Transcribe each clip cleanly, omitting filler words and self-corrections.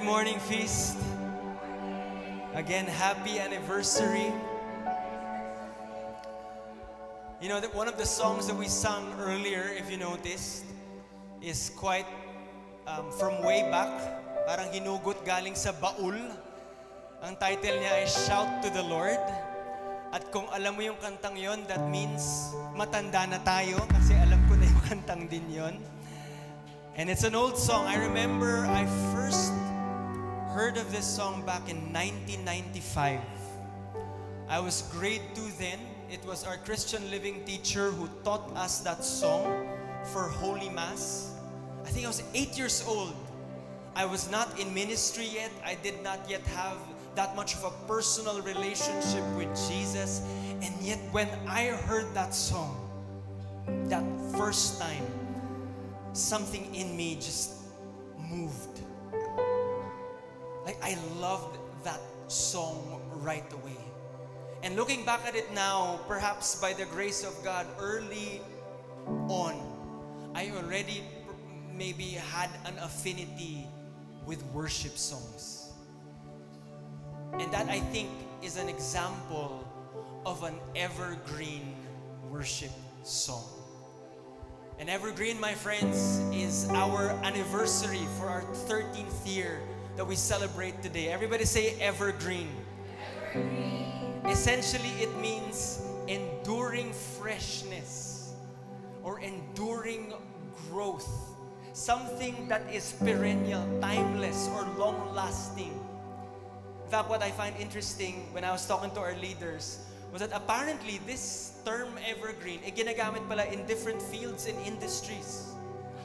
Morning feast. Again, happy anniversary. You know that one of the songs that we sung earlier, if you noticed, is quite from way back. Parang hinugot galing sa baul. Ang title niya ay Shout to the Lord. At kung alam mo yung kantang yon, that means matanda na tayo kasi alam ko na yung kantang din yon. And it's an old song. I remember I first heard of this song back in 1995. I was grade 2 then. It was our Christian living teacher who taught us that song for Holy Mass. I think I was 8 years old. I was not in ministry yet. I did not yet have that much of a personal relationship with Jesus. And yet when I heard that song, that first time, something in me just moved. Like I loved that song right away. And looking back at it now, perhaps by the grace of God, early on, I already maybe had an affinity with worship songs. And that I think is an example of an evergreen worship song. And evergreen, my friends, is our anniversary for our 13th year that we celebrate today. Everybody say evergreen. Evergreen. Essentially, it means enduring freshness or enduring growth. Something that is perennial, timeless, or long-lasting. In fact, what I find interesting when I was talking to our leaders was that apparently this term evergreen, ginagamit pala in different fields and industries.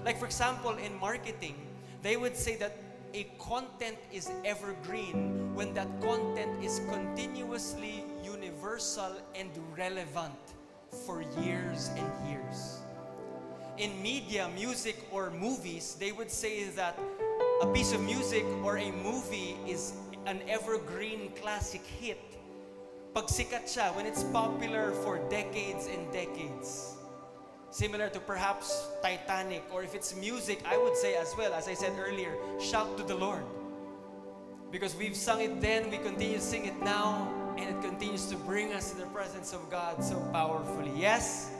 Like for example, in marketing, they would say that a content is evergreen when that content is continuously universal and relevant for years and years. In media, music, or movies, they would say that a piece of music or a movie is an evergreen classic hit pag sikat siya, when it's popular for decades and decades. Similar to perhaps Titanic, or if it's music, I would say as well, as I said earlier, shout to the Lord. Because we've sung it then, we continue to sing it now, and it continues to bring us to the presence of God so powerfully. Yes?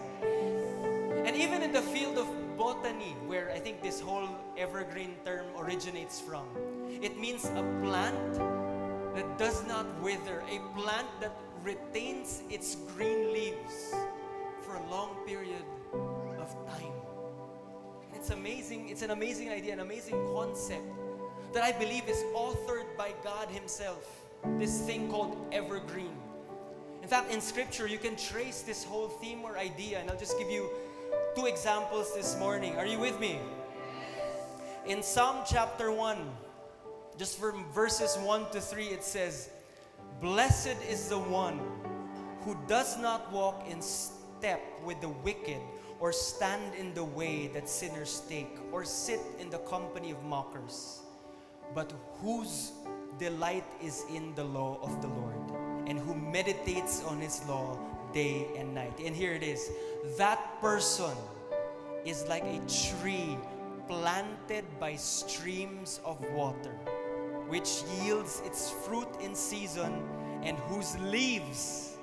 And even in the field of botany, where I think this whole evergreen term originates from, it means a plant that does not wither, a plant that retains its green leaves for a long period of time. And it's amazing, it's an amazing idea, an amazing concept that I believe is authored by God Himself, this thing called evergreen. In fact, in Scripture, you can trace this whole theme or idea, and I'll just give you 2 examples this morning. Are you with me? In Psalm chapter 1, just from verses 1 to 3, it says, "Blessed is the one who does not walk in step with the wicked, or stand in the way that sinners take, or sit in the company of mockers, but whose delight is in the law of the Lord, and who meditates on His law day and night." And here it is. That person is like a tree planted by streams of water, which yields its fruit in season, and whose leaves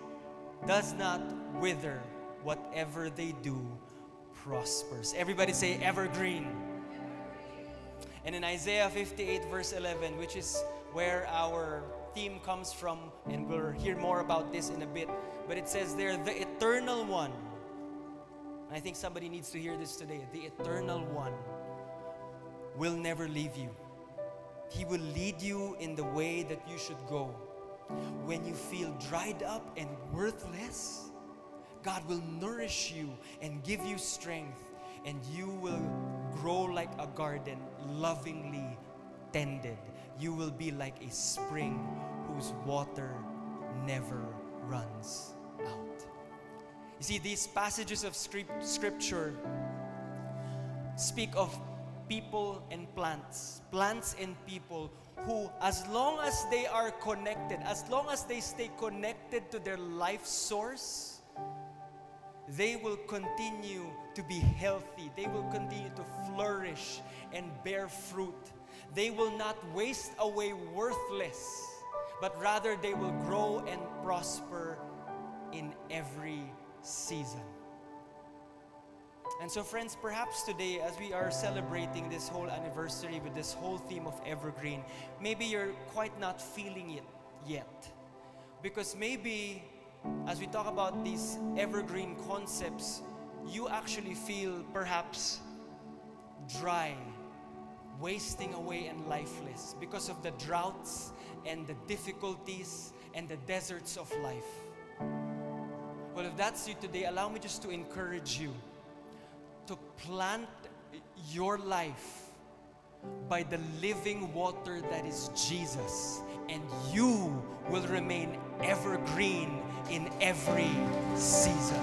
does not wither. Whatever they do prospers. Everybody say evergreen. And in Isaiah 58 verse 11, which is where our theme comes from, and we'll hear more about this in a bit, but it says there, the eternal one, and I think somebody needs to hear this today, the eternal one will never leave you. He will lead you in the way that you should go. When you feel dried up and worthless, God will nourish you and give you strength, and you will grow like a garden lovingly tended. You will be like a spring whose water never runs out. You see, these passages of Scripture speak of people and plants and people who, as long as they are connected, as long as they stay connected to their life source, they will continue to be healthy. They will continue to flourish and bear fruit. they will not waste away worthless, but rather they will grow and prosper in every season. And so friends, perhaps today as we are celebrating this whole anniversary with this whole theme of evergreen, maybe you're quite not feeling it yet. Because maybe as we talk about these evergreen concepts, you actually feel perhaps dry, wasting away and lifeless because of the droughts and the difficulties and the deserts of life. Well, if that's you today, allow me just to encourage you to plant your life by the living water that is Jesus, and you will remain evergreen in every season.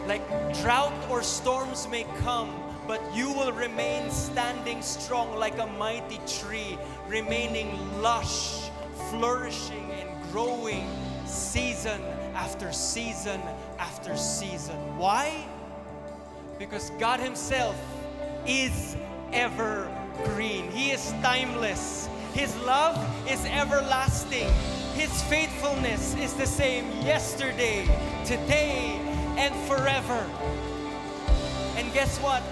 Like drought or storms may come, but you will remain standing strong like a mighty tree, remaining lush, flourishing and growing season after season after season. Why? Because God Himself is evergreen. He is timeless. His love is everlasting. His faithfulness is the same yesterday, today, and forever. And guess what?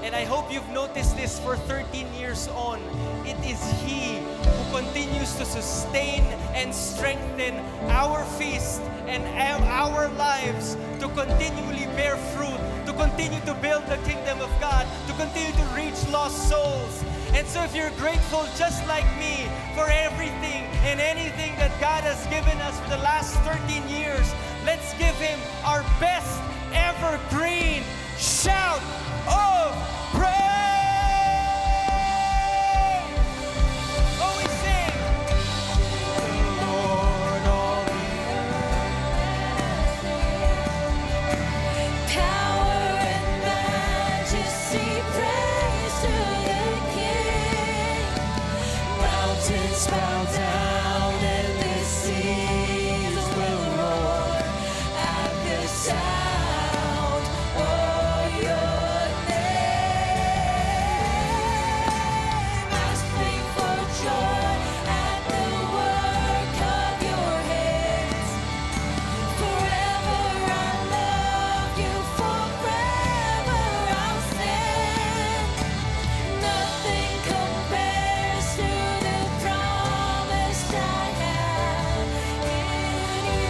And I hope you've noticed this for 13 years on. It is He who continues to sustain and strengthen our feast and our lives to continually bear fruit, to continue to build the kingdom of God, to continue to reach lost souls. And so if you're grateful just like me for everything and anything that God has given us for the last 13 years, let's give Him our best evergreen shout of praise! Oh, we sing! Lord, all the power and majesty, praise to the King. Mountains bow down and the seas will roar at the sound of your name. I sing for joy at the work of your hands. Forever I love you, forever I'll stand. Nothing compares to the promise I have in you.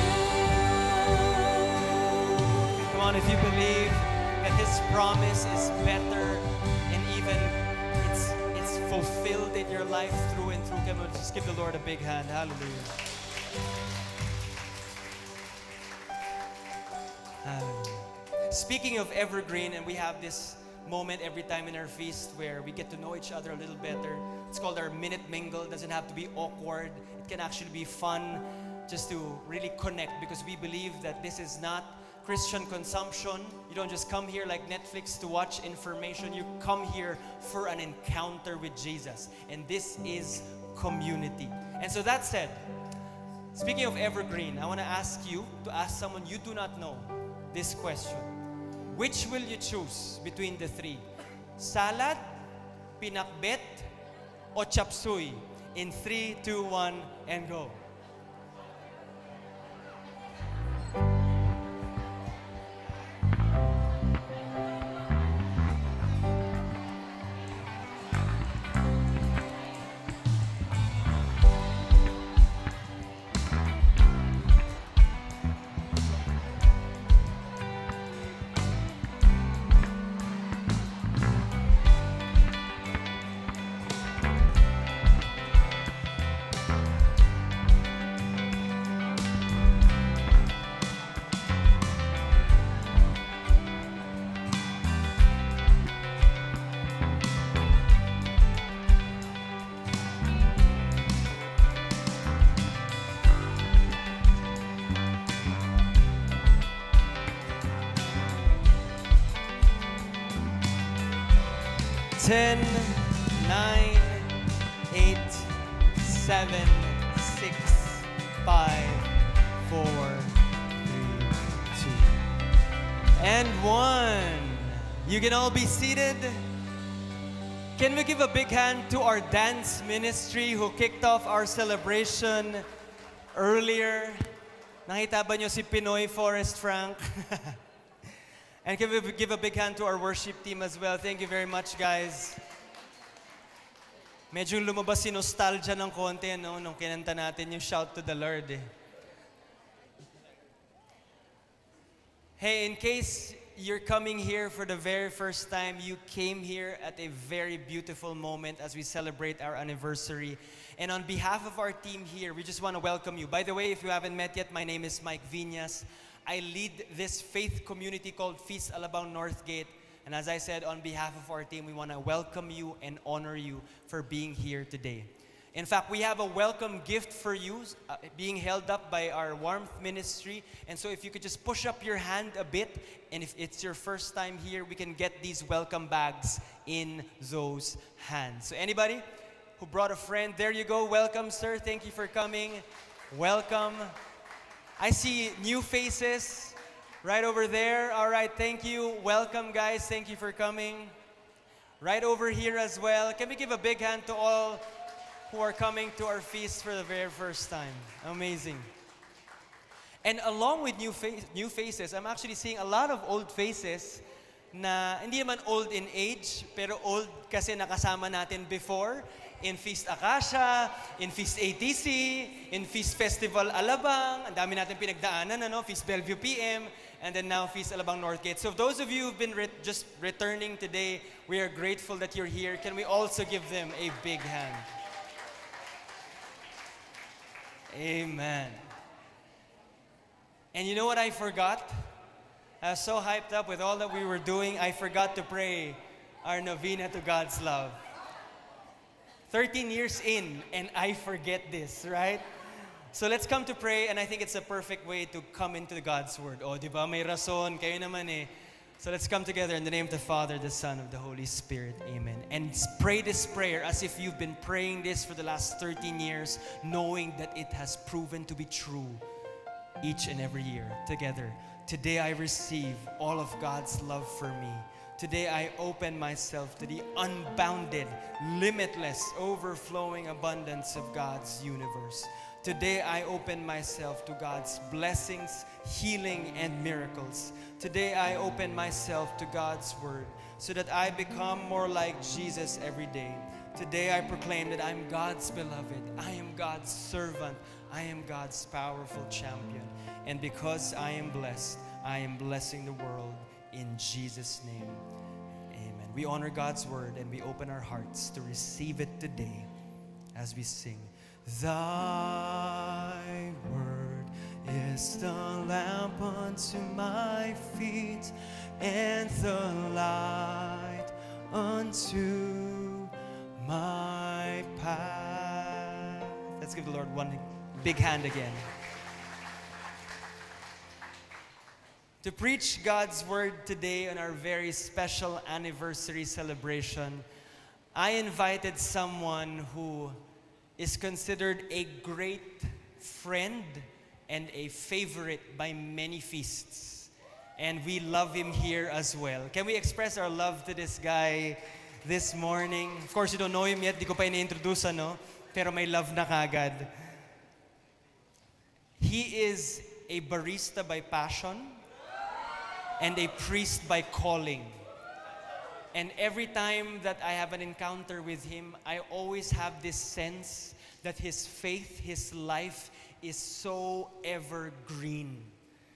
Come on, if you believe that His promise is better and even it's fulfilled in your life through and through, come on, just give the Lord a big hand. Hallelujah. Hallelujah. Speaking of evergreen, and we have this moment every time in our feast where we get to know each other a little better. It's called our minute mingle. It doesn't have to be awkward. It can actually be fun just to really connect, because we believe that this is not Christian consumption. You don't just come here like Netflix to watch information. You come here for an encounter with Jesus. And this is community. And so that said, speaking of evergreen, I want to ask you to ask someone you do not know this question. Which will you choose between the three? Salad, pinakbet, o chop suey? In 3, 2, 1, and go. Ten, 9, 8, 7, 6, 5, 4, 3, 2, and 1. You can all be seated. Can we give a big hand to our dance ministry who kicked off our celebration earlier? Nakita ba nyo si Pinoy Forest Frank? And can we give a big hand to our worship team as well? Thank you very much, guys. Medyo lumabas si nostalgia ng konti, no? Nung kinanta natin yung Shout to the Lord, eh. Hey, in case you're coming here for the very first time, you came here at a very beautiful moment as we celebrate our anniversary. And on behalf of our team here, we just want to welcome you. By the way, if you haven't met yet, my name is Mike Viñas. I lead this faith community called Feast Alabang Northgate. And as I said, on behalf of our team, we want to welcome you and honor you for being here today. In fact, we have a welcome gift for you being held up by our Warmth Ministry. And so if you could just push up your hand a bit, and if it's your first time here, we can get these welcome bags in those hands. So anybody who brought a friend, there you go. Welcome, sir. Thank you for coming. Welcome. I see new faces right over there. All right, thank you. Welcome, guys. Thank you for coming. Right over here as well. Can we give a big hand to all who are coming to our feast for the very first time? Amazing. And along with new faces, I'm actually seeing a lot of old faces na hindi naman old in age, pero old kasi nakasama natin before in Feast Acacia, in Feast ATC, in Feast Festival Alabang. Ang dami natin pinagdaanan, ano? Feast Bellevue PM, and then now Feast Alabang Northgate. So those of you who've been just returning today, we are grateful that you're here. Can we also give them a big hand? Amen. And you know what I forgot? I was so hyped up with all that we were doing, I forgot to pray our novena to God's love. 13 years in, and I forget this, right? So let's come to pray, and I think it's a perfect way to come into God's Word. Oh, di ba? May rason, kayo naman eh. So let's come together in the name of the Father, the Son, of the Holy Spirit. Amen. And pray this prayer as if you've been praying this for the last 13 years, knowing that it has proven to be true each and every year. Together. Today I receive all of God's love for me. Today I open myself to the unbounded, limitless, overflowing abundance of God's universe. Today I open myself to God's blessings, healing, and miracles. Today I open myself to God's word so that I become more like Jesus every day. Today I proclaim that I'm God's beloved. I am God's servant. I am God's powerful champion. And because I am blessing the world in Jesus' name. Amen. We honor God's word and we open our hearts to receive it today as we sing. Thy word is the lamp unto my feet and the light unto my path. Let's give the Lord one big hand again. To preach God's word today on our very special anniversary celebration, I invited someone who is considered a great friend and a favorite by many feasts. And we love him here as well. Can we express our love to this guy this morning? Of course, you don't know him yet. Di ko pa ina-introduce, ano? Pero may love na kagad. He is a barista by passion and a priest by calling. And every time that I have an encounter with him, I always have this sense that his faith, his life is so evergreen.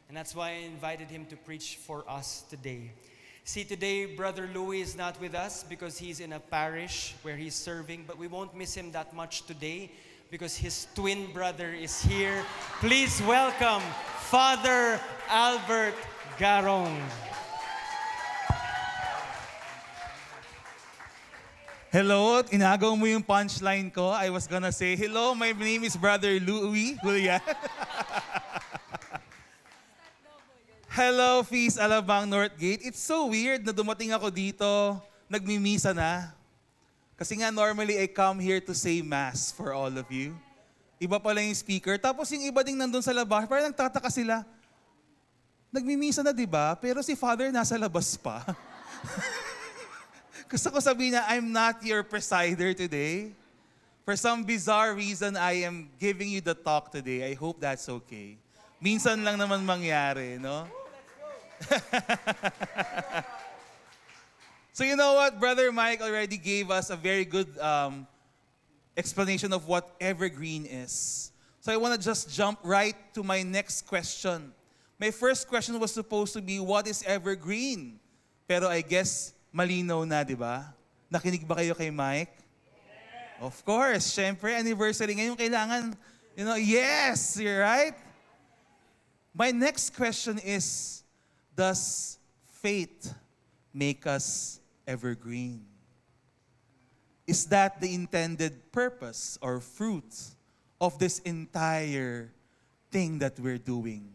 And that's why I invited him to preach for us today. See, today, Brother Louis is not with us because he's in a parish where he's serving, but we won't miss him that much today because his twin brother is here. Please welcome Father Albert Garong. Hello, inagaw mo yung punchline ko. I was gonna say, hello, my name is Brother Louis Julian. Hello, Feast Alabang Northgate. It's so weird na dumating ako dito, nagmimisa na. Kasi nga normally I come here to say Mass for all of you. Iba pala yung speaker. Tapos yung iba ding nandun sa labas, parang nagtataka sila. Nagmimisa na, di ba? Pero si Father nasa labas pa. Gusto ko sabihin na I'm not your presider today. For some bizarre reason, I am giving you the talk today. I hope that's okay. Minsan lang naman mangyari, no? So you know what? Brother Mike already gave us a very good explanation of what evergreen is. So I want to just jump right to my next question. My first question was supposed to be, what is evergreen? Pero I guess, malinaw na, di ba? Nakinig ba kayo kay Mike? Of course, syempre, anniversary ngayon, kailangan, yes, you're right. My next question is, does faith make us evergreen? Is that the intended purpose or fruit of this entire thing that we're doing,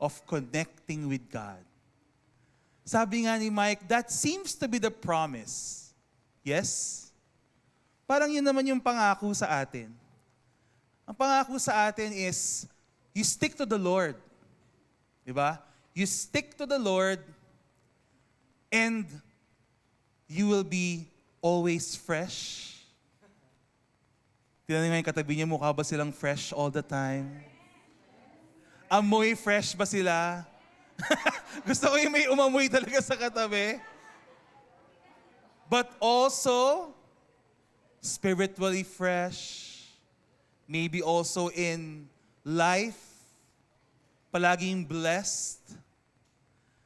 of connecting with God? Sabi nga ni Mike, that seems to be the promise. Yes? Parang yun naman yung pangako sa atin. Ang pangako sa atin is, you stick to the Lord. Diba? You stick to the Lord and you will be always fresh. Tignan nga yung katabi niya, mukha ba silang fresh all the time? Amoy fresh ba sila? Gusto ko yung may umamoy talaga sa katabi. But also, spiritually fresh. Maybe also in life, palaging blessed.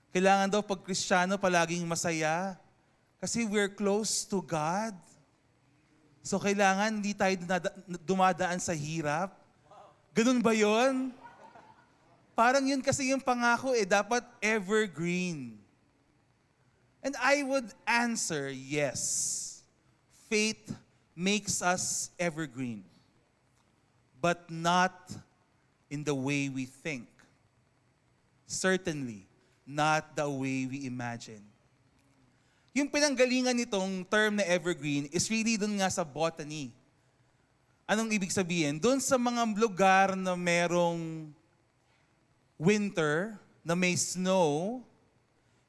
Kailangan daw pag Kristiyano, palaging masaya. Kasi we're close to God. So kailangan hindi tayo dumadaan sa hirap. Ganun ba yun? Parang yun kasi yung pangako dapat evergreen. And I would answer, yes. Faith makes us evergreen. But not in the way we think. Certainly, not the way we imagine. Yung pinanggalingan nitong term na evergreen is really dun nga sa botany. Anong ibig sabihin? Dun sa mga lugar na merong winter, na may snow,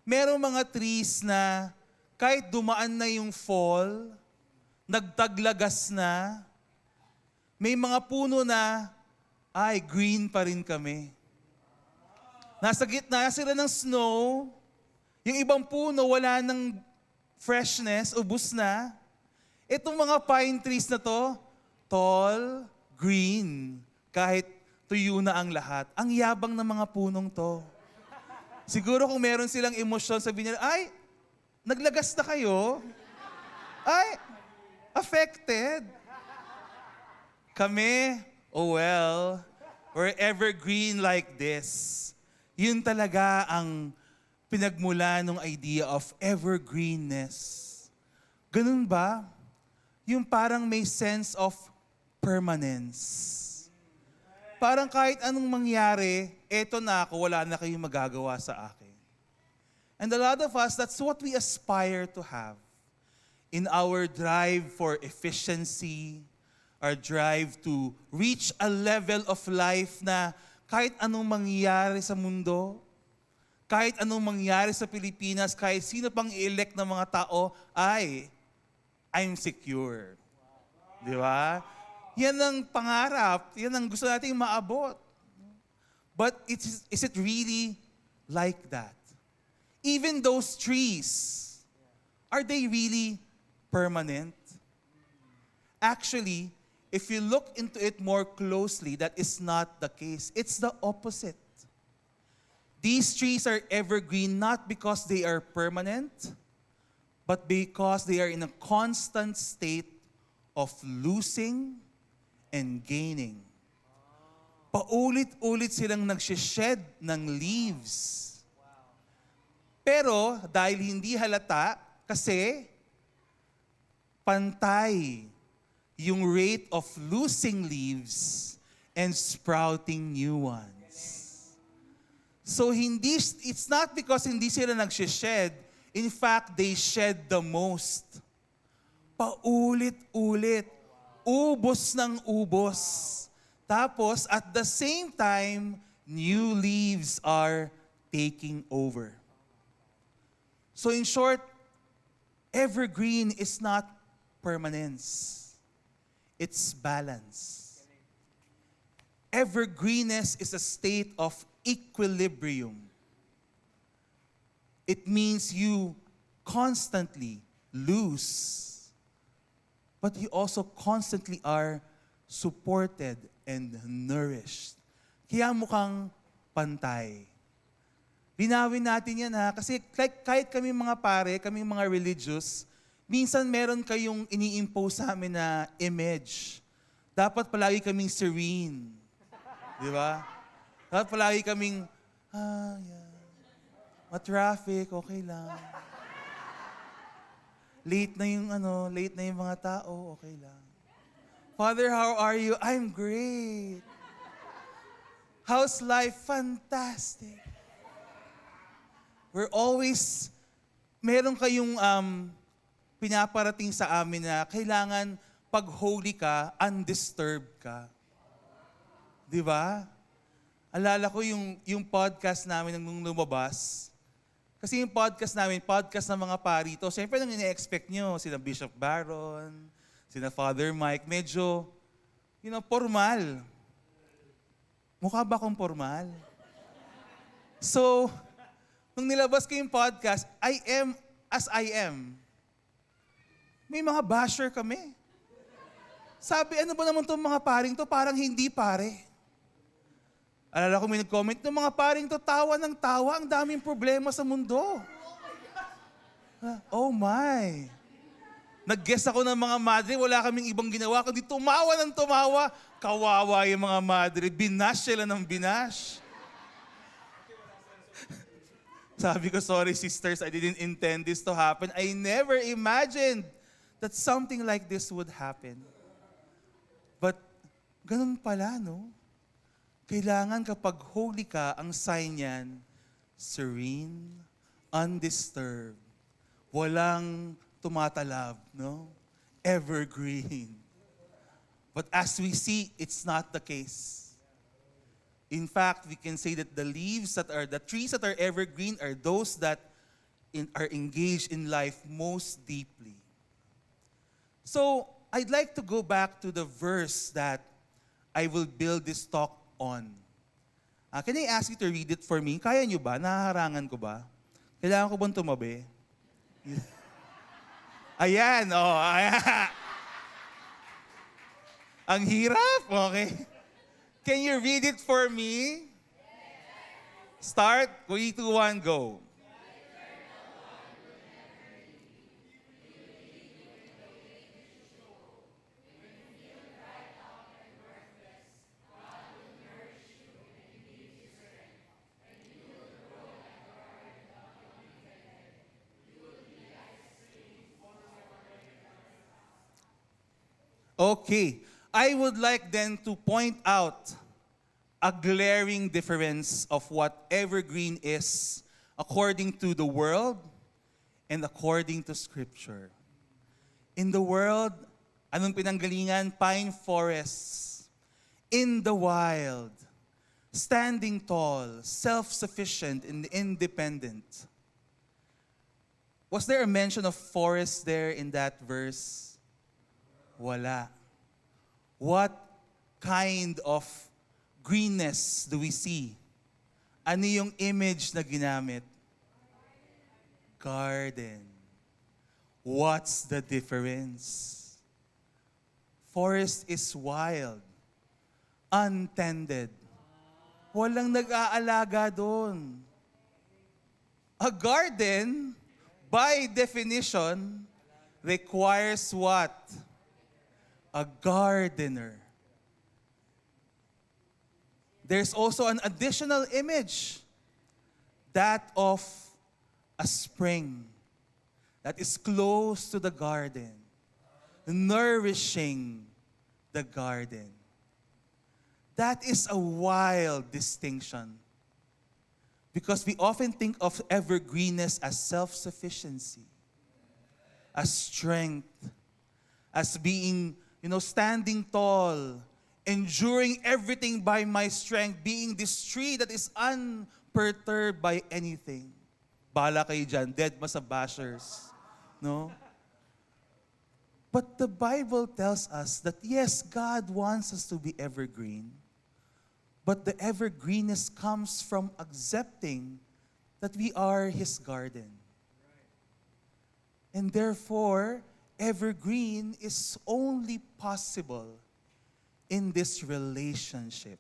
merong mga trees na kahit dumaan na yung fall, nagtaglagas na, may mga puno na, green pa rin kami. Nasa gitna sila ng snow, yung ibang puno wala ng freshness, ubus na. Itong mga pine trees na to, tall, green, kahit tuyo na ang lahat. Ang yabang ng mga punong to. Siguro kung meron silang emosyon, sabihin nila, naglagas na kayo? Affected. Kami, we're evergreen like this. Yun talaga ang pinagmula ng idea of evergreenness. Ganun ba? Yung parang may sense of permanence. Parang kahit anong mangyari, eto na ako, wala na kayong magagawa sa akin. And a lot of us, that's what we aspire to have. In our drive for efficiency, our drive to reach a level of life na kahit anong mangyari sa mundo, kahit anong mangyari sa Pilipinas, kahit sino pang i-elect ng mga tao, I'm secure. Di ba? Yan ang pangarap, yan ang gusto nating maabot. But is it really like that? Even those trees, are they really permanent? Actually, if you look into it more closely, that is not the case. It's the opposite. These trees are evergreen not because they are permanent, but because they are in a constant state of losing and gaining. Paulit-ulit silang nagsished ng leaves. Pero dahil hindi halata, kasi pantay yung rate of losing leaves and sprouting new ones. So it's not because hindi sila nagsished. In fact, they shed the most. Paulit-ulit. Ubos ng ubos. Tapos, at the same time, new leaves are taking over. So in short, Evergreen is not permanence. It's balance. Evergreenness is a state of equilibrium. It means you constantly lose, but you also constantly are supported and nourished. Kaya mukhang pantay. Linawin natin yan ha, kasi kahit kami mga pare, kami mga religious, minsan meron kayong ini-impose sa amin na image. Dapat palagi kaming serene. Di ba? Dapat palagi kaming, yeah. Ma-traffic, okay lang. Late na yung mga tao, okay lang. Father, how are you? I'm great. How's life? Fantastic. We're always, meron kayong pinaparating sa amin na kailangan pag holy ka, undisturbed ka. Di ba? Alala ko yung podcast namin nung lumabas. Kasi yung podcast namin, podcast ng mga parito, siyempre nang ine-expect nyo, sina Bishop Baron, sina Father Mike, medyo, formal. Mukha ba akong formal? So, nung nilabas ko yung podcast, I am as I am. May mga basher kami. Sabi, ano ba naman itong mga paring to? Parang hindi pare. Alala ko may nag-comment, ng mga paring to, tawa ng tawa, ang daming problema sa mundo. Oh my. Nag-guess ako ng mga madre, wala kaming ibang ginawa, kundi tumawa ng tumawa. Kawawa yung mga madre, binash sila ng binash. Sabi ko, sorry sisters, I didn't intend this to happen. I never imagined that something like this would happen. But, ganun pala, no? Kailangan kapag holy ka, ang sign yan, serene, undisturbed, walang tumatalab, no? Evergreen. But as we see, it's not the case. In fact, we can say that the trees that are evergreen are those that are engaged in life most deeply. So, I'd like to go back to the verse that I will build this talk on. Can I ask you to read it for me? Kaya nyo ba? Nahaharangan ko ba? Kailangan ko bang tumabi? Ayan, ayan. Ang hirap, okay. Can you read it for me? Start. 3, 2, 1, go. Okay. I would like then to point out a glaring difference of what evergreen is according to the world and according to Scripture. In the world, anong pinanggalingan? Pine forests. In the wild, standing tall, self-sufficient and independent. Was there a mention of forest there in that verse? Wala. What kind of greenness do we see? Ano yung image na ginamit? Garden. What's the difference? Forest is wild, untended. Walang nag-aalaga doon. A garden, by definition, requires what? A gardener. There's also an additional image, that of a spring that is close to the garden, nourishing the garden. That is a wild distinction, because we often think of evergreenness as self-sufficiency, as strength, as being standing tall, enduring everything by my strength, being this tree that is unperturbed by anything. Bala kayo dyan, dead ma sa bashers. No? But the Bible tells us that yes, God wants us to be evergreen. But the evergreenness comes from accepting that we are His garden. And therefore, evergreen is only possible in this relationship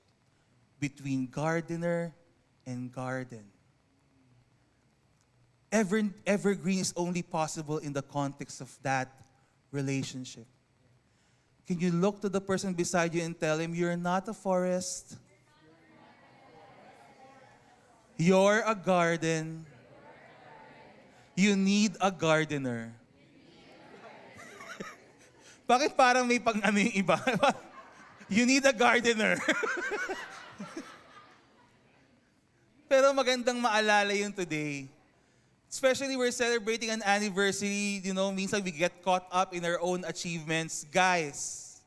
between gardener and garden. Evergreen is only possible in the context of that relationship. Can you look to the person beside you and tell him, you're not a forest. You're a garden. You need a gardener. Bakit parang may pang-ano yung iba? You need a gardener. Pero magandang maalala yun today. Especially we're celebrating an anniversary, minsan we get caught up in our own achievements. Guys,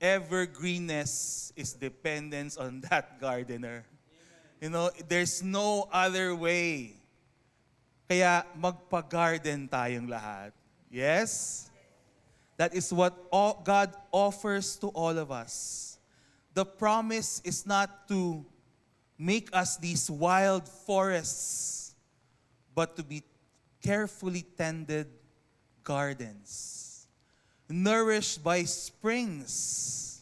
evergreenness is dependence on that gardener. There's no other way. Kaya magpa-garden tayong lahat. Yes? That is what God offers to all of us. The promise is not to make us these wild forests, but to be carefully tended gardens, nourished by springs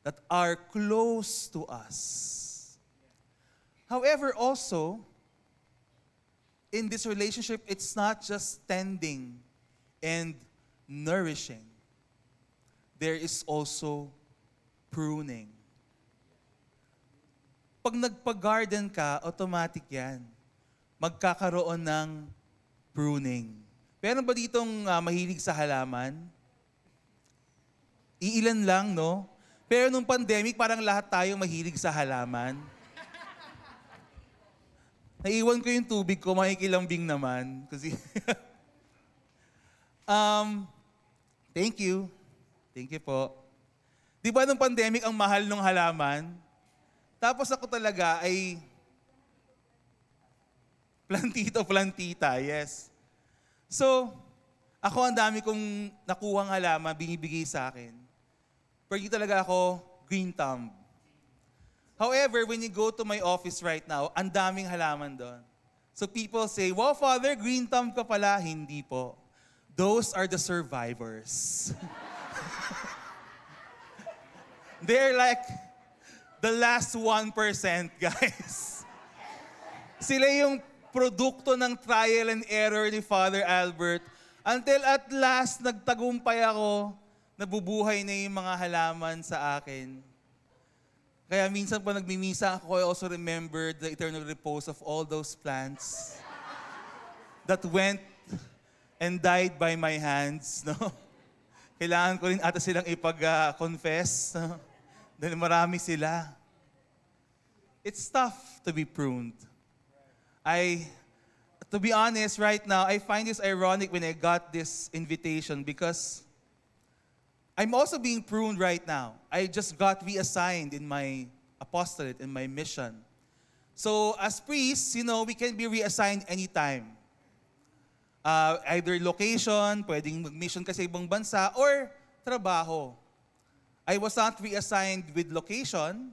that are close to us. However, also, in this relationship, it's not just tending and nourishing. There is also pruning. Pag nagpa-garden ka, automatic yan. Magkakaroon ng pruning. Meron ba ditong mahilig sa halaman? Iilan lang, no? Pero nung pandemic, parang lahat tayo mahilig sa halaman. Naiwan ko yung tubig ko, makikilambing naman. Kasi thank you. Thank you po. Di ba nung pandemic, ang mahal ng halaman? Tapos ako talaga ay plantita, yes. So, ako ang dami kong nakuhang halaman, binibigay sa akin. Pero talaga ako, green thumb. However, when you go to my office right now, ang daming halaman doon. So people say, wow, Father, green thumb ka pala. Hindi po. Those are the survivors. They're like the last 1%, guys. Sila yung produkto ng trial and error ni Father Albert until at last nagtagumpay ako, nabubuhay na yung mga halaman sa akin. Kaya minsan pa nagmimisa ako, I also remember the eternal repose of all those plants that went and died by my hands. No? Kailangan ko rin ata silang ipag-confess. No? Dahil marami sila. It's tough to be pruned. To be honest, right now, I find this ironic when I got this invitation because I'm also being pruned right now. I just got reassigned in my apostolate, in my mission. So as priests, we can be reassigned anytime. Either location, pwedeng mag-mission ka sa ibang bansa, or trabaho. I was not reassigned with location.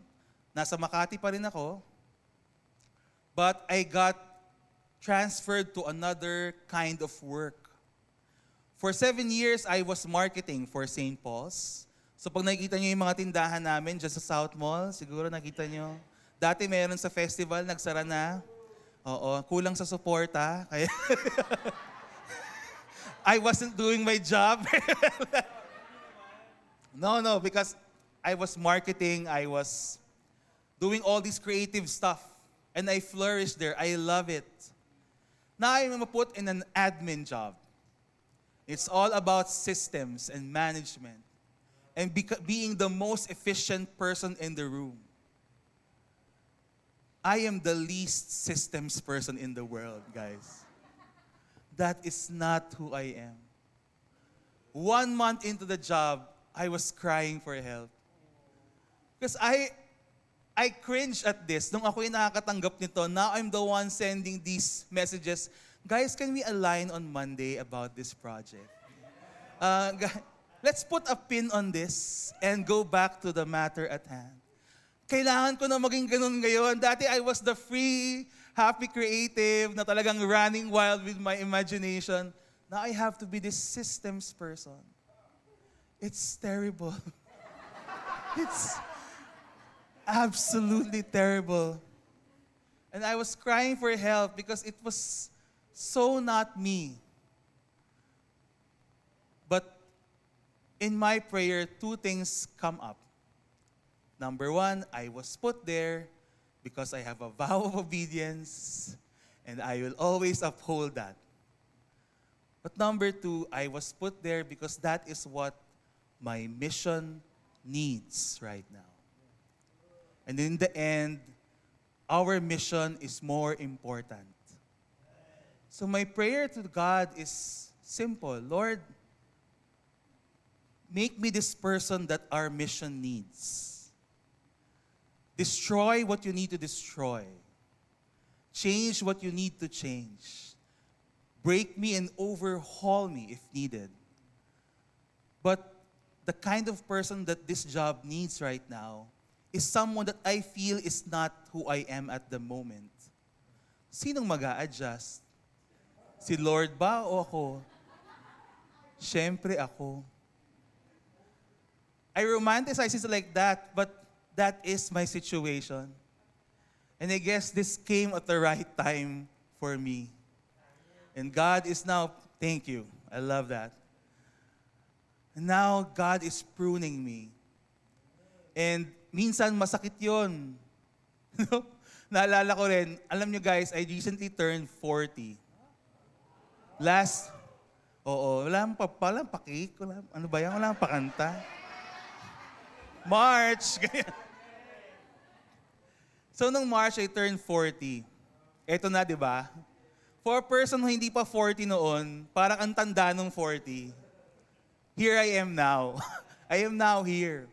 Nasa Makati pa rin ako. But I got transferred to another kind of work. For 7 years, I was marketing for St. Paul's. So pag nakikita nyo yung mga tindahan namin dyan sa South Mall, siguro nakita nyo. Dati meron sa festival, nagsara na. Oo, kulang sa suporta. Kaya I wasn't doing my job. No, because I was marketing, I was doing all this creative stuff. And I flourished there. I love it. Now I'm put in an admin job. It's all about systems and management and being the most efficient person in the room. I am the least systems person in the world, guys. That is not who I am. 1 month into the job, I was crying for help. Because I cringe at this. Nung ako yung nakakatanggap nito, now I'm the one sending these messages guys, can we align on Monday about this project? Let's put a pin on this and go back to the matter at hand. Kailangan ko na maging ganun ngayon. Dati I was the free, happy creative na talagang running wild with my imagination. Now I have to be this systems person. It's terrible. It's absolutely terrible. And I was crying for help because it was so not me. But in my prayer, two things come up. Number one, I was put there because I have a vow of obedience and I will always uphold that. But number two, I was put there because that is what my mission needs right now. And in the end, our mission is more important. So my prayer to God is simple. Lord, make me this person that our mission needs. Destroy what you need to destroy. Change what you need to change. Break me and overhaul me if needed. But the kind of person that this job needs right now is someone that I feel is not who I am at the moment. Sinong mag-a-adjust? Si Lord ba o ako? Siyempre ako. I romanticize it like that, but that is my situation. And I guess this came at the right time for me. And God is now, thank you, I love that. And now God is pruning me. And minsan masakit yun. Naalala ko rin, alam nyo guys, I recently turned 40. Wala lang pa-cake, ano ba yan? Wala lang pa-kanta. March! So, nung March, I turned 40. Eto na, di ba? For a person who hindi pa 40 noon, parang ang tanda nung 40. Here I am now. I am now here.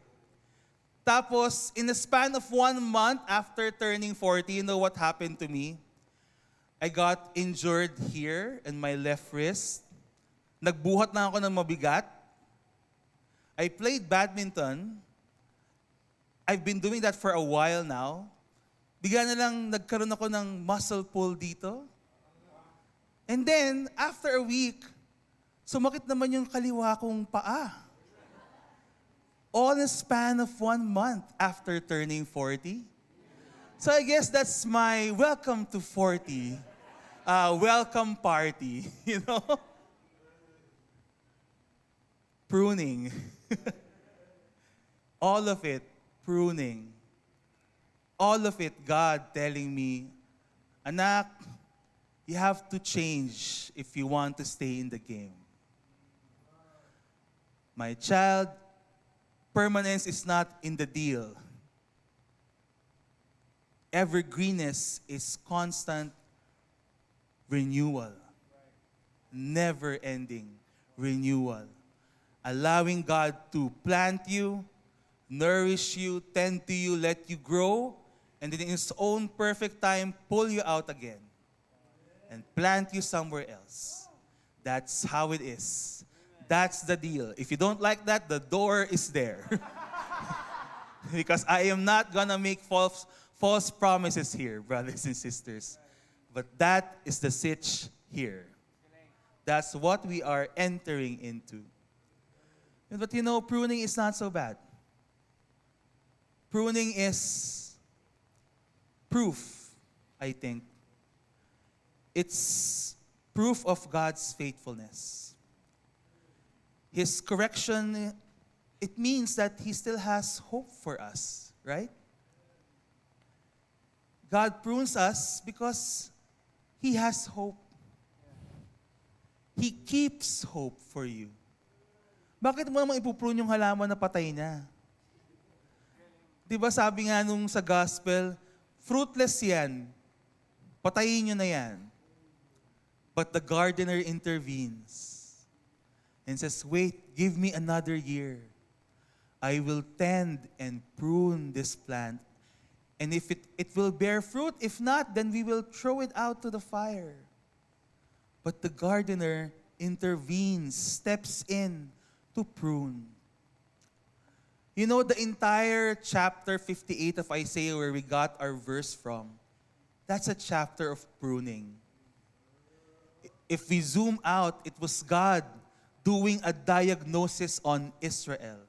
Tapos, in the span of 1 month after turning 40, you know what happened to me? I got injured here in my left wrist. Nagbuhat na ako ng mabigat. I played badminton. I've been doing that for a while now. Bigla na lang nagkaroon ako ng muscle pull dito. And then, after a week, sumakit naman yung kaliwa kong paa. All in a span of 1 month after turning 40. So I guess that's my welcome to 40. Welcome party, you know? Pruning. All of it, pruning. All of it, God telling me, anak, you have to change if you want to stay in the game. My child, permanence is not in the deal. Evergreenness is constant renewal. Never-ending renewal. Allowing God to plant you, nourish you, tend to you, let you grow, and then in His own perfect time, pull you out again and plant you somewhere else. That's how it is. That's the deal. If you don't like that, the door is there. Because I am not gonna make false promises here, brothers and sisters. But that is the sitch here. That's what we are entering into. But you know, pruning is not so bad. Pruning is proof, I think. It's proof of God's faithfulness. His correction, it means that He still has hope for us, right? God prunes us because He has hope. He keeps hope for you. Bakit mo naman ipuprune yung halaman na patay na? Di ba sabi nga nung sa gospel, fruitless yan. Patayin nyo na yan. But the gardener intervenes and says, wait, give me another year. I will tend and prune this plant. And if it will bear fruit, if not, then we will throw it out to the fire. But the gardener intervenes, steps in to prune. You know, the entire chapter 58 of Isaiah, where we got our verse from, that's a chapter of pruning. If we zoom out, it was God doing a diagnosis on Israel.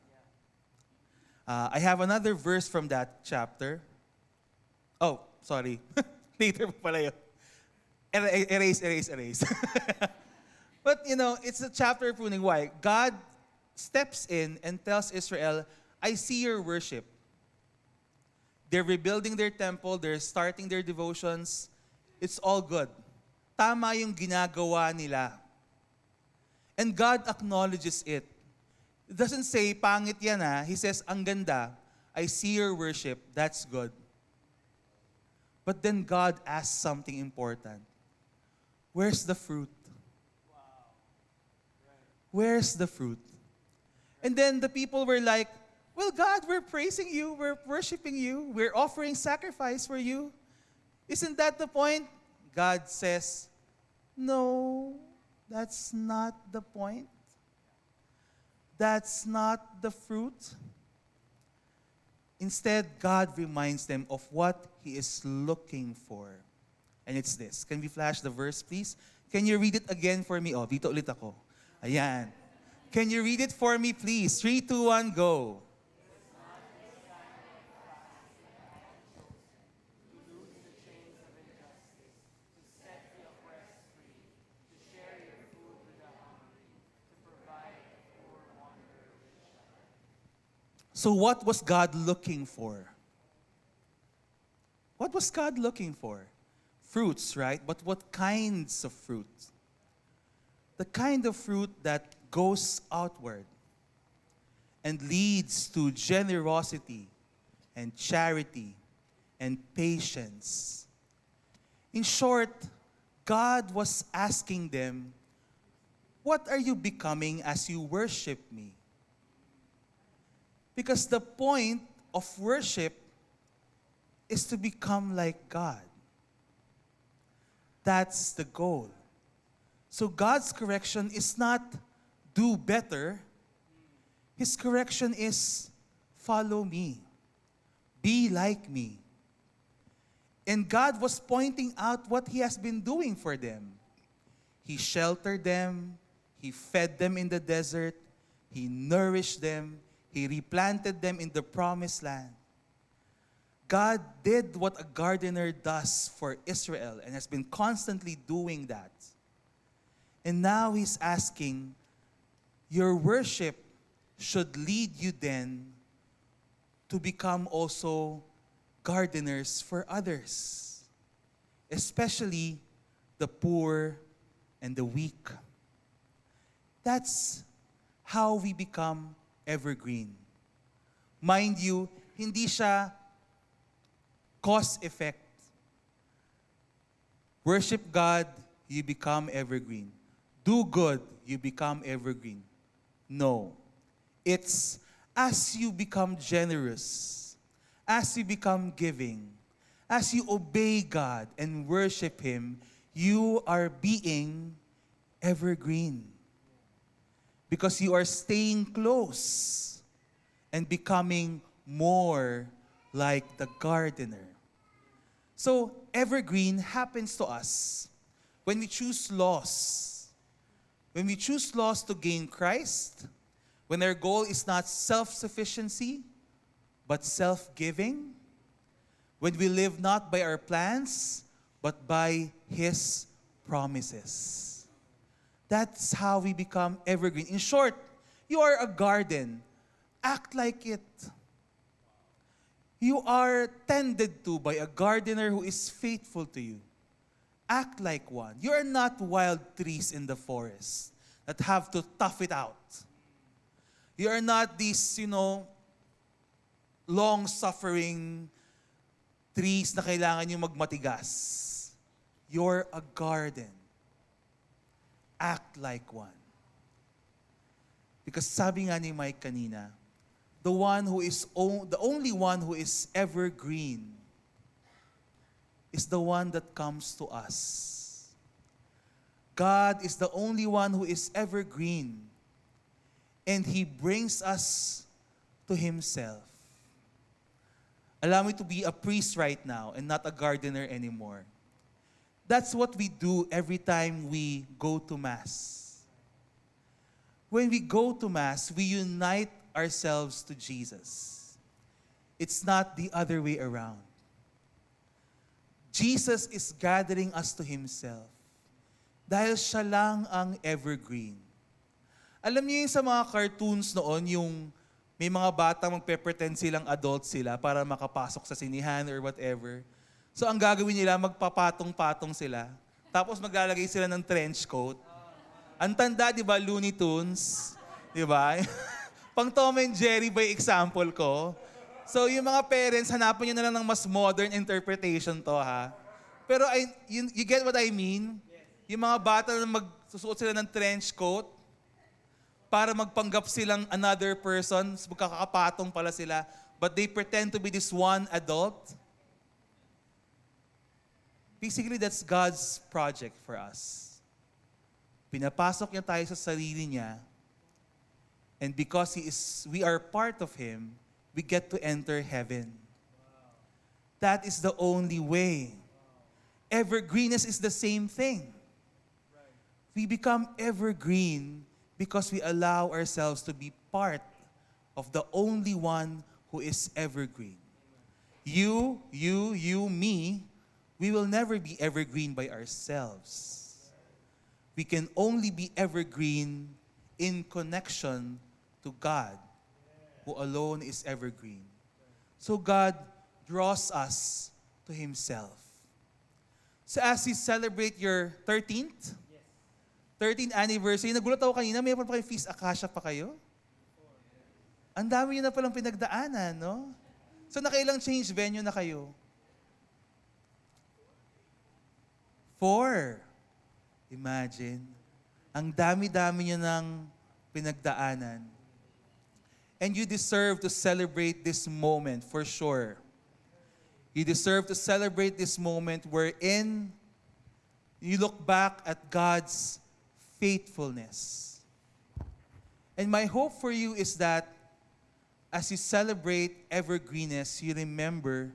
I have another verse from that chapter. Oh, sorry. Later pa pala yun. Erase. But you know, it's a chapter of pruning. Why? God steps in and tells Israel, I see your worship. They're rebuilding their temple, they're starting their devotions. It's all good. Tama yung ginagawa nila. And God acknowledges it. It doesn't say, pangit yan ha. He says, ang ganda. I see your worship. That's good. But then God asks something important. Where's the fruit? Where's the fruit? And then the people were like, well, God, we're praising you. We're worshiping you. We're offering sacrifice for you. Isn't that the point? God says, no, that's not the point. That's not the fruit. Instead, God reminds them of what He is looking for. And it's this. Can we flash the verse, please? Can you read it again for me? Oh, dito ulit ako. Ayan. Can you read it for me, please? 3, 2, 1, go. So what was God looking for? What was God looking for? Fruits, right? But what kinds of fruit? The kind of fruit that goes outward and leads to generosity and charity and patience. In short, God was asking them, what are you becoming as you worship me? Because the point of worship is to become like God. That's the goal. So God's correction is not do better. His correction is follow me. Be like me. And God was pointing out what He has been doing for them. He sheltered them. He fed them in the desert. He nourished them. He replanted them in the promised land. God did what a gardener does for Israel and has been constantly doing that. And now He's asking, your worship should lead you then to become also gardeners for others, especially the poor and the weak. That's how we become evergreen. Mind you, hindi siya cause-effect. Worship God, you become evergreen. Do good, you become evergreen. No. It's as you become generous, as you become giving, as you obey God and worship Him, you are being evergreen. Because you are staying close and becoming more like the gardener. So, evergreen happens to us when we choose loss. When we choose loss to gain Christ, when our goal is not self-sufficiency, but self-giving, when we live not by our plans, but by His promises. That's how we become evergreen. In short, you are a garden. Act like it. You are tended to by a gardener who is faithful to you. Act like one. You are not wild trees in the forest that have to tough it out. You are not these, long-suffering trees na kailangan nyo magmatigas. You're a garden. Act like one. Because sabi nga ni Mike kanina, the only one who is evergreen is the one that comes to us. God is the only one who is evergreen. And He brings us to Himself. Allow me to be a priest right now and not a gardener anymore. That's what we do every time we go to Mass. When we go to Mass, we unite ourselves to Jesus. It's not the other way around. Jesus is gathering us to Himself dahil siya lang ang evergreen. Alam niyo yung sa mga cartoons noon, yung may mga bata magpe-pretend silang adult sila para makapasok sa sinihan or whatever. So ang gagawin nila, magpapatong-patong sila. Tapos maglalagay sila ng trench coat. Ang tanda, di ba, Looney Tunes? Di ba? Pang Tom and Jerry by example ko. So yung mga parents, hanapan nyo na lang ng mas modern interpretation to, ha? Pero you get what I mean? Yung mga bata na magsusuot sila ng trench coat para magpanggap silang another person, magkakapatong pala sila, but they pretend to be this one adult. Basically, that's God's project for us. Pinapasok niya tayo sa sarili niya, and because we are part of Him, we get to enter heaven. That is the only way. Evergreenness is the same thing. We become evergreen because we allow ourselves to be part of the only one who is evergreen. You, me, we will never be evergreen by ourselves. We can only be evergreen in connection to God, who alone is evergreen. So God draws us to Himself. So as we celebrate your 13th anniversary, nagulat ako kanina, may pa kayo Feast Acacia pa kayo? Ang dami nyo na palang pinagdaanan, no? So nakailang change venue na kayo? 4. Imagine. Ang dami-dami nyo ng pinagdaanan. And you deserve to celebrate this moment for sure. You deserve to celebrate this moment wherein you look back at God's faithfulness. And my hope for you is that as you celebrate evergreenness, you remember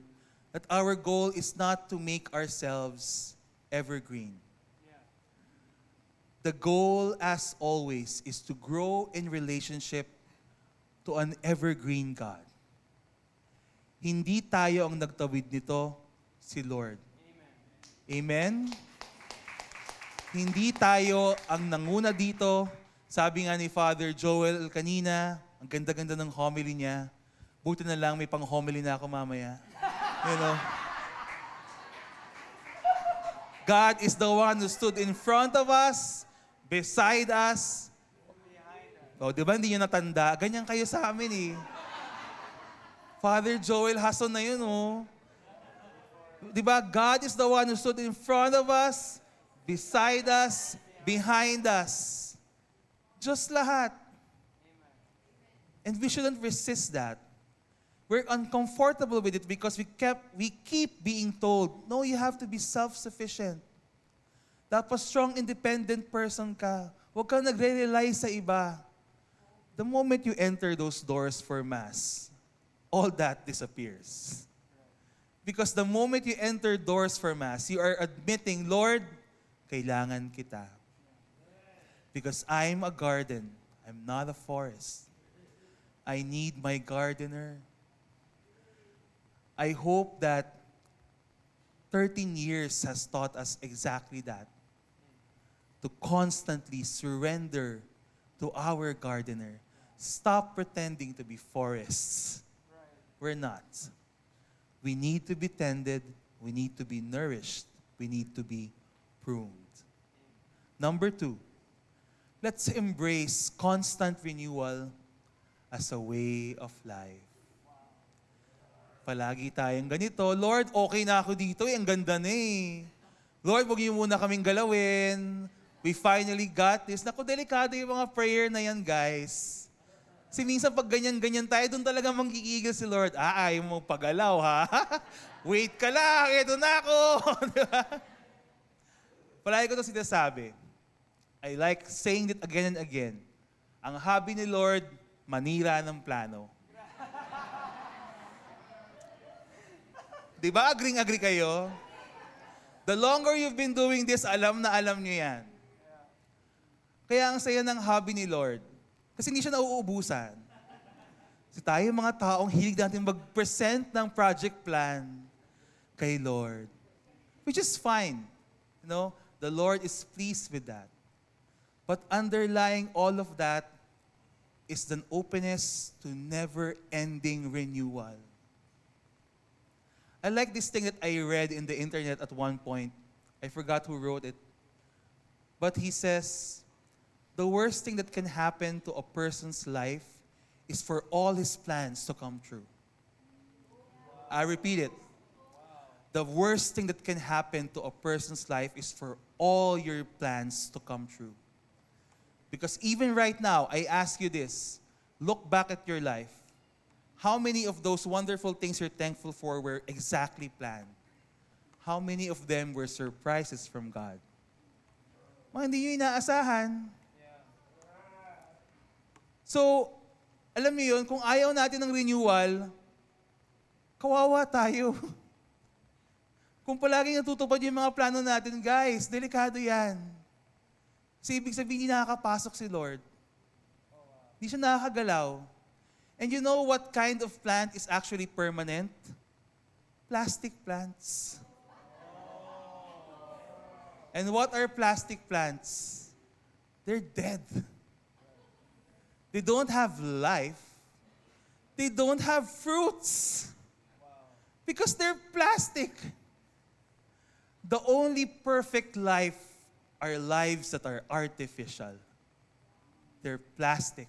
that our goal is not to make ourselves evergreen. The goal, as always, is to grow in relationship to an evergreen God. Hindi tayo ang nagtawid nito, si Lord. Amen? Hindi tayo ang nanguna dito. Sabi nga ni Father Joel kanina, ang ganda-ganda ng homily niya. Buti na lang may pang-homily na ako mamaya. You know? God is the one who stood in front of us, beside us. O, di ba hindi nyo natanda? Ganyan kayo sa amin eh. Father Joel Hason na yun, oh. Di ba? God is the one who stood in front of us, beside us, behind us. Just lahat. And we shouldn't resist that. We're uncomfortable with it because we keep being told, no, you have to be self-sufficient. Dapat strong, independent person ka. Huwag kang nagre-rely sa iba. The moment you enter those doors for Mass, all that disappears. Because the moment you enter doors for Mass, you are admitting, Lord, kailangan kita. Because I'm a garden. I'm not a forest. I need my gardener. I hope that 13 years has taught us exactly that. To constantly surrender to our gardener. Stop pretending to be forests. We're not. We need to be tended. We need to be nourished. We need to be pruned. Number 2, let's embrace constant renewal as a way of life. Palagi tayong ganito, Lord, okay na ako dito eh, ang ganda na eh. Lord, huwag niyo muna kaming galawin. We finally got this. Naku, delikado yung mga prayer na yan, guys. Kasi minsan pag ganyan-ganyan tayo, doon talaga manggigigil si Lord. Ayaw mo pagalaw, ha? Wait ka lang, eto na ako. Diba? Palagi ko ito sinasabi. I like saying it again and again. Ang hobby ni Lord, manira ng plano. Di ba? Agree kayo? The longer you've been doing this, alam na alam nyo yan. Kaya ang saya ng hobby ni Lord. Kasi hindi siya nauubusan. Kasi tayo mga taong hilig natin mag-present ng project plan kay Lord. Which is fine. You know, the Lord is pleased with that. But underlying all of that is an openness to never-ending renewal. I like this thing that I read in the internet at one point. I forgot who wrote it. But he says, the worst thing that can happen to a person's life is for all his plans to come true. I repeat it. The worst thing that can happen to a person's life is for all your plans to come true. Because even right now, I ask you this, look back at your life. How many of those wonderful things you're thankful for were exactly planned? How many of them were surprises from God? Mga hindi nyo inaasahan. So, alam niyo yun, kung ayaw natin ng renewal, kawawa tayo. Kung palaging natutupad yung mga plano natin, guys, delikado yan. Kasi ibig sabihin, hindi nakakapasok si Lord. Hindi siya nakakagalaw. And you know what kind of plant is actually permanent? Plastic plants. And what are plastic plants? They're dead. They don't have life. They don't have fruits. Because they're plastic. The only perfect life are lives that are artificial. They're plastic.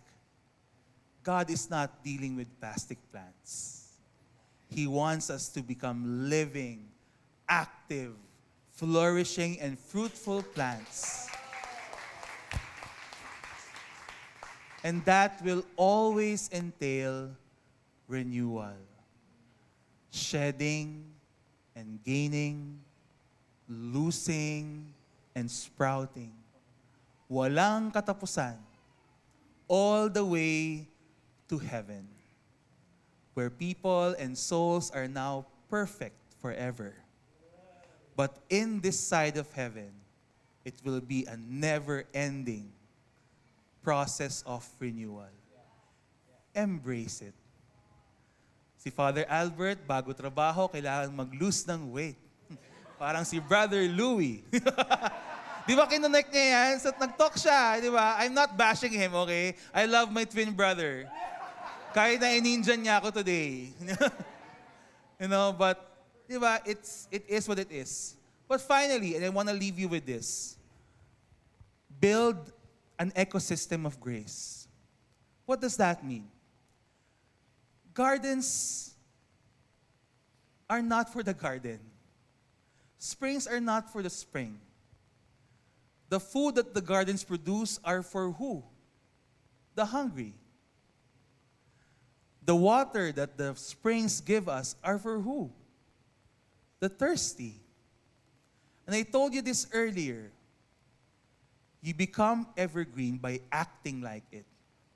God is not dealing with plastic plants. He wants us to become living, active, flourishing, and fruitful plants. And that will always entail renewal. Shedding and gaining, losing and sprouting. Walang katapusan. All the way to heaven, where people and souls are now perfect forever. But in this side of heaven, it will be a never-ending process of renewal. Embrace it. Si Father Albert, bago trabaho, kailangan mag-lose ng weight. Parang si Brother Louie. Di ba kinonect niya yan? So nag-talk siya, di ba? I'm not bashing him, okay? I love my twin brother. Kahit na ininjan niya ako today. You know, but, di ba, it is what it is. But finally, and I want to leave you with this, build an ecosystem of grace. What does that mean? Gardens are not for the garden. Springs are not for the spring. The food that the gardens produce are for who? The hungry. The water that the springs give us are for who? The thirsty. And I told you this earlier. You become evergreen by acting like it,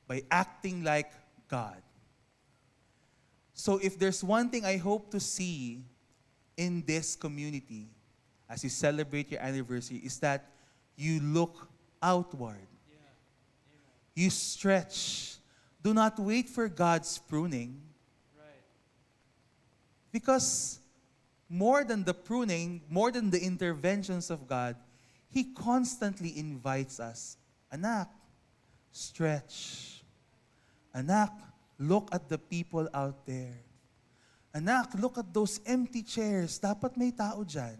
by acting like God. So if there's one thing I hope to see in this community as you celebrate your anniversary is that you look outward. You stretch. Do not wait for God's pruning. Because more than the pruning, more than the interventions of God, He constantly invites us. Anak, stretch. Anak, look at the people out there. Anak, look at those empty chairs. Dapat may tao dyan.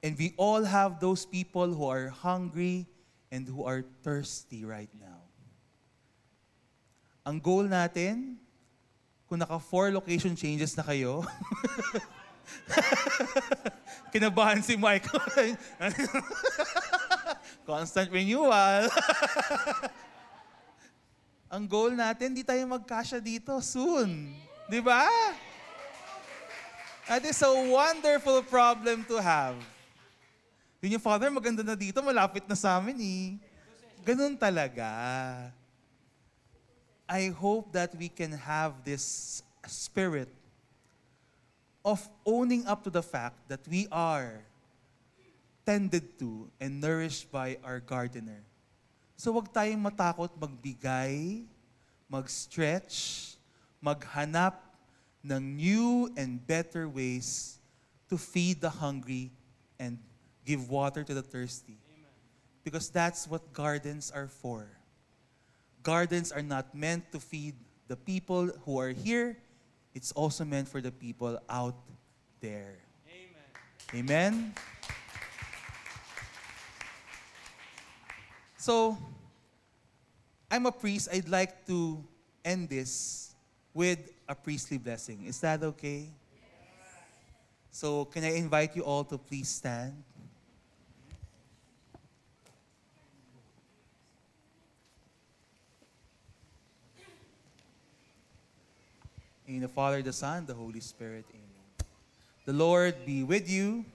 And we all have those people who are hungry and who are thirsty right now. Ang goal natin, kung naka 4 location changes na kayo, kinabahan si Michael. Constant renewal. Ang goal natin, di tayo magkasya dito soon. Di ba? That is a wonderful problem to have. Yun yung, Father, maganda na dito, malapit na sa amin eh. Ganun talaga. I hope that we can have this spirit of owning up to the fact that we are tended to and nourished by our gardener. So wag tayong matakot magbigay, mag-stretch, maghanap ng new and better ways to feed the hungry and give water to the thirsty. Because that's what gardens are for. Gardens are not meant to feed the people who are here. It's also meant for the people out there. Amen? So, I'm a priest. I'd like to end this with a priestly blessing. Is that okay? So, can I invite you all to please stand? In the Father, the Son, the Holy Spirit. Amen. The Lord be with you.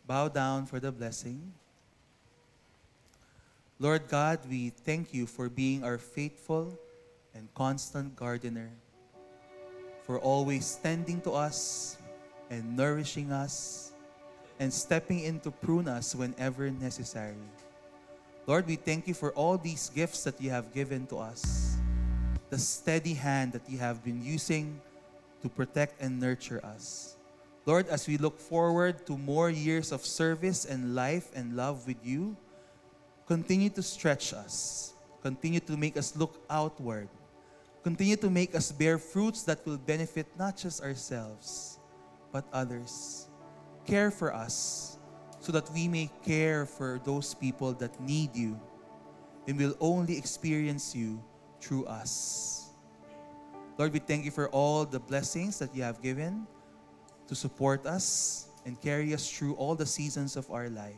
Bow down for the blessing. Lord God, we thank you for being our faithful and constant gardener, for always tending to us and nourishing us and stepping in to prune us whenever necessary. Lord, we thank you for all these gifts that you have given to us, the steady hand that you have been using to protect and nurture us. Lord, as we look forward to more years of service and life and love with you, continue to stretch us. Continue to make us look outward. Continue to make us bear fruits that will benefit not just ourselves, but others. Care for us so that we may care for those people that need you and will only experience you through us. Lord, we thank you for all the blessings that you have given to support us and carry us through all the seasons of our life.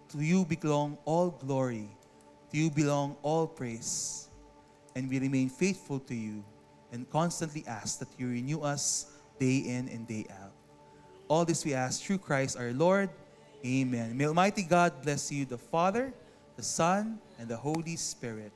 To you belong all glory. To you belong all praise. And we remain faithful to you and constantly ask that you renew us day in and day out. All this we ask through Christ our Lord. Amen. May Almighty God bless you, the Father, the Son, and the Holy Spirit.